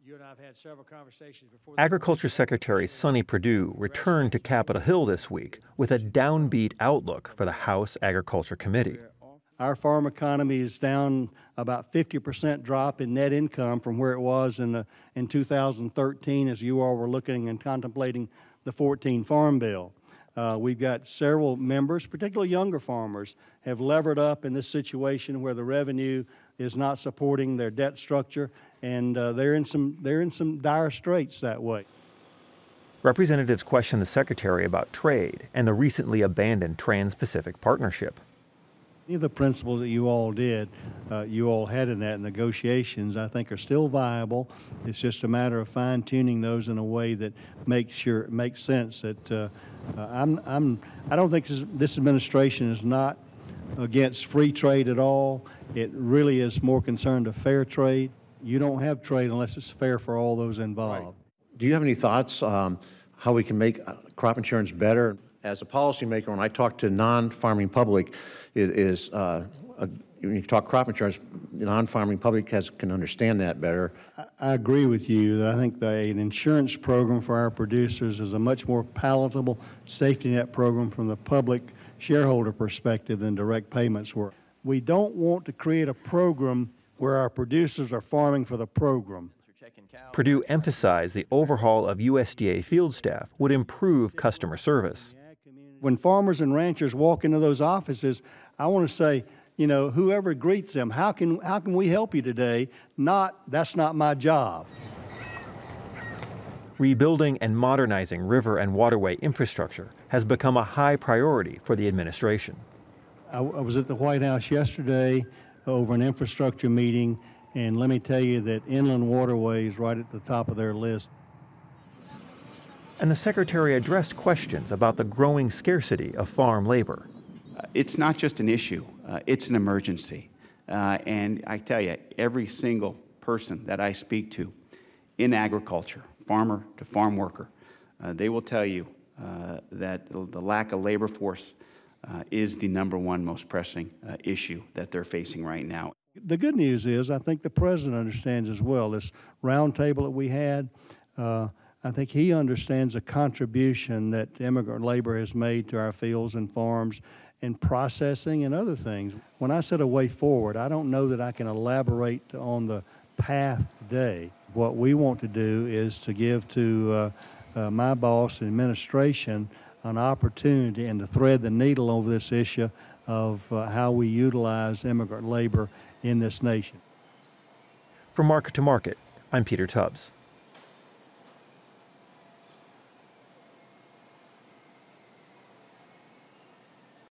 You and I have had several conversations before. Agriculture Secretary Sonny Perdue returned to Capitol Hill this week with a downbeat outlook for the House Agriculture Committee. Our farm economy is down about 50% drop in net income from where it was in 2013 as you all were looking and contemplating the 14 Farm Bill. We've got several members, particularly younger farmers, have levered up in this situation where the revenue is not supporting their debt structure, and they're in some dire straits that way. Representatives questioned the Secretary about trade and the recently abandoned Trans-Pacific Partnership. Many of the principles that you all had in that negotiations, I think are still viable. It's just a matter of fine-tuning those in a way that makes sense. That I don't think this administration is not against free trade at all. It really is more concerned of fair trade. You don't have trade unless it's fair for all those involved. Right. Do you have any thoughts how we can make crop insurance better? As a policymaker, when I talk to non-farming public, when you talk crop insurance, the non-farming public can understand that better. I agree with you that I think an insurance program for our producers is a much more palatable safety net program from the public shareholder perspective than direct payments were. We don't want to create a program where our producers are farming for the program. Perdue emphasized the overhaul of USDA field staff would improve customer service. When farmers and ranchers walk into those offices, I want to say, you know, whoever greets them, how can we help you today? That's not my job. Rebuilding and modernizing river and waterway infrastructure has become a high priority for the administration. I was at the White House yesterday over an infrastructure meeting, and let me tell you that inland waterway is right at the top of their list. And the Secretary addressed questions about the growing scarcity of farm labor. It's not just an issue, it's an emergency. And I tell you, every single person that I speak to in agriculture, farmer to farm worker, they will tell you that the lack of labor force is the #1 most pressing issue that they're facing right now. The good news is I think the President understands as well. This roundtable that we had, I think he understands the contribution that immigrant labor has made to our fields and farms and processing and other things. When I said a way forward, I don't know that I can elaborate on the path today. What we want to do is to give to my boss and administration an opportunity and to thread the needle over this issue of how we utilize immigrant labor in this nation. From Market to Market, I'm Peter Tubbs.